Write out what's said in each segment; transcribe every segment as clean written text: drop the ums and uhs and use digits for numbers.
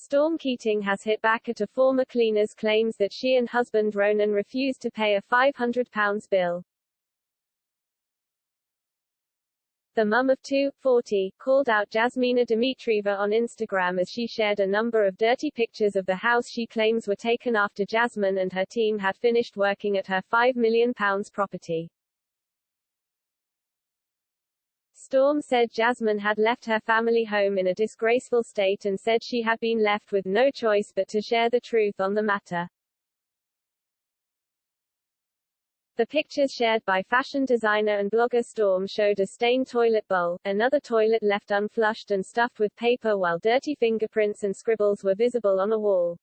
Storm Keating has hit back at a former cleaner's claims that she and husband Ronan refused to pay a £500 bill. The mum of two, 40, called out Jasmina Dmitrieva on Instagram as she shared a number of dirty pictures of the house she claims were taken after Jasmine and her team had finished working at her £5 million property. Storm said Jasmine had left her family home in a disgraceful state and said she had been left with no choice but to share the truth on the matter. The pictures shared by fashion designer and blogger Storm showed a stained toilet bowl, another toilet left unflushed and stuffed with paper, while dirty fingerprints and scribbles were visible on a wall.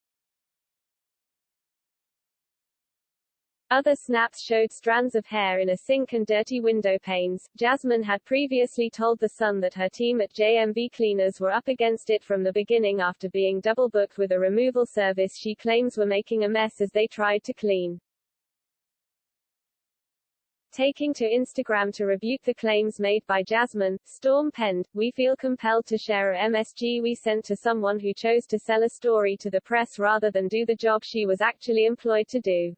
Other snaps showed strands of hair in a sink and dirty window panes. Jasmine had previously told The Sun that her team at JMV Cleaners were up against it from the beginning after being double booked with a removal service she claims were making a mess as they tried to clean. Taking to Instagram to rebuke the claims made by Jasmine, Storm penned, "We feel compelled to share a MSG we sent to someone who chose to sell a story to the press rather than do the job she was actually employed to do.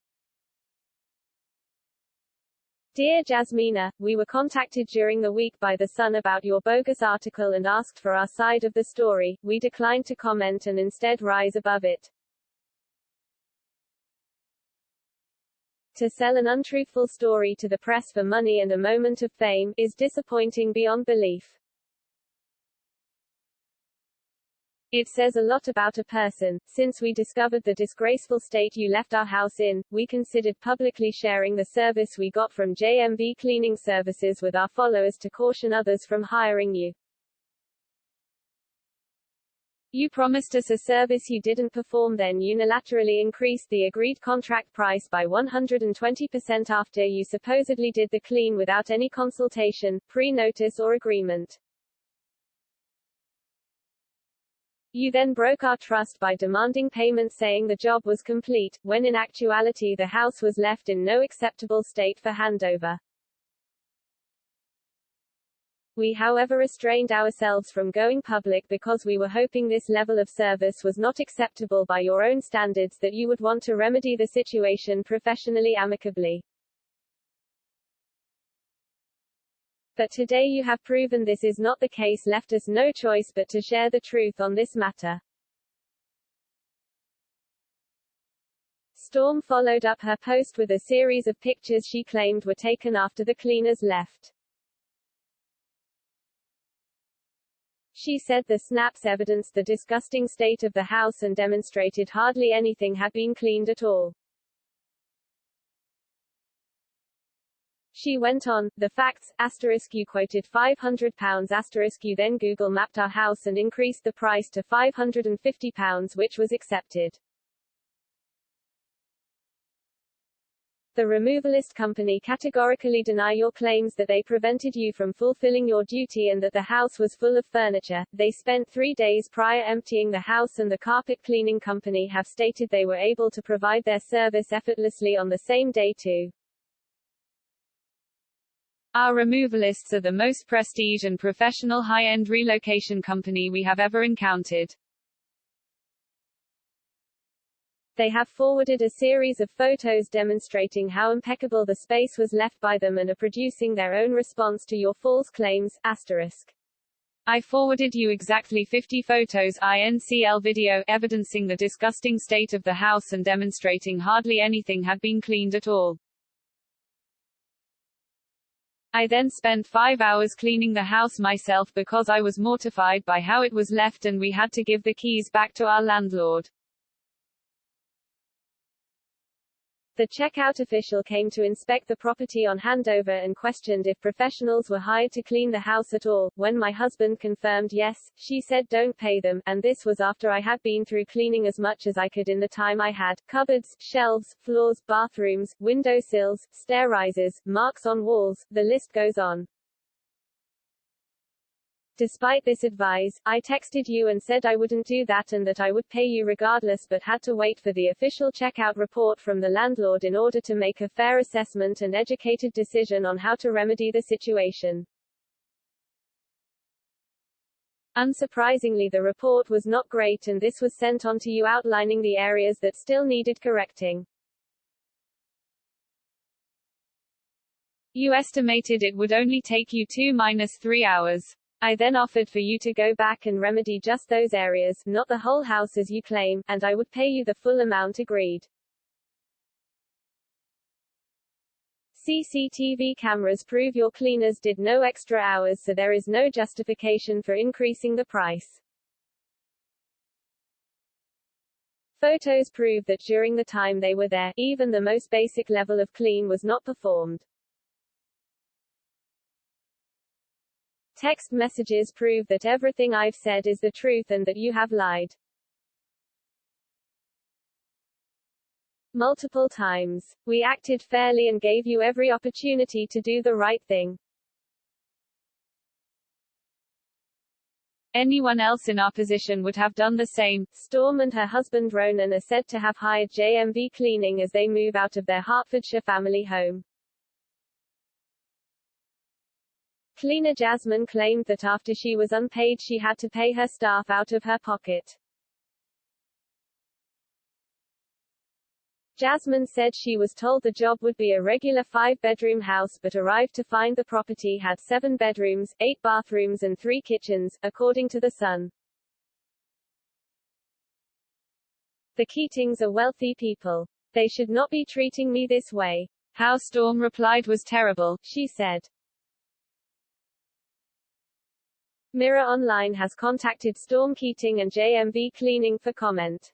Dear Jasmina, we were contacted during the week by The Sun about your bogus article and asked for our side of the story. We declined to comment and instead rise above it. To sell an untruthful story to the press for money and a moment of fame is disappointing beyond belief. It says a lot about a person. Since we discovered the disgraceful state you left our house in, we considered publicly sharing the service we got from JMV Cleaning Services with our followers to caution others from hiring you. You promised us a service you didn't perform, then unilaterally increased the agreed contract price by 120% after you supposedly did the clean without any consultation, pre-notice or agreement. You then broke our trust by demanding payment, saying the job was complete, when in actuality the house was left in no acceptable state for handover. We however restrained ourselves from going public because we were hoping this level of service was not acceptable by your own standards, that you would want to remedy the situation professionally, amicably. But today you have proven this is not the case, left us no choice but to share the truth on this matter." Storm followed up her post with a series of pictures she claimed were taken after the cleaners left. She said the snaps evidenced the disgusting state of the house and demonstrated hardly anything had been cleaned at all. She went on, "The facts, you quoted £500, you then Google mapped our house and increased the price to £550, which was accepted. The removalist company categorically deny your claims that they prevented you from fulfilling your duty and that the house was full of furniture. They spent 3 days prior emptying the house, and the carpet cleaning company have stated they were able to provide their service effortlessly on the same day too. Our removalists are the most prestige and professional high-end relocation company we have ever encountered. They have forwarded a series of photos demonstrating how impeccable the space was left by them and are producing their own response to your false claims. I forwarded you exactly 50 photos INCL video evidencing the disgusting state of the house and demonstrating hardly anything had been cleaned at all. I then spent 5 hours cleaning the house myself because I was mortified by how it was left, and we had to give the keys back to our landlord. The checkout official came to inspect the property on handover and questioned if professionals were hired to clean the house at all. When my husband confirmed yes, she said don't pay them, and this was after I had been through cleaning as much as I could in the time I had. Cupboards, shelves, floors, bathrooms, window sills, stair risers, marks on walls, the list goes on. Despite this advice, I texted you and said I wouldn't do that and that I would pay you regardless, but had to wait for the official checkout report from the landlord in order to make a fair assessment and educated decision on how to remedy the situation. Unsurprisingly, the report was not great, and this was sent on to you outlining the areas that still needed correcting. You estimated it would only take you 2–3 hours. I then offered for you to go back and remedy just those areas, not the whole house as you claim, and I would pay you the full amount agreed. CCTV cameras prove your cleaners did no extra hours, so there is no justification for increasing the price. Photos prove that during the time they were there, even the most basic level of clean was not performed. Text messages prove that everything I've said is the truth and that you have lied. Multiple times. We acted fairly and gave you every opportunity to do the right thing. Anyone else in our position would have done the same. Storm and her husband Ronan are said to have hired JMV Cleaning as they move out of their Hertfordshire family home. Cleaner Jasmine claimed that after she was unpaid she had to pay her staff out of her pocket. Jasmine said she was told the job would be a regular 5-bedroom house but arrived to find the property had 7 bedrooms, 8 bathrooms and 3 kitchens, according to The Sun. The Keatings are wealthy people. They should not be treating me this way. How Storm replied was terrible, she said. Mirror Online has contacted Storm Keating and JMV Cleaning for comment.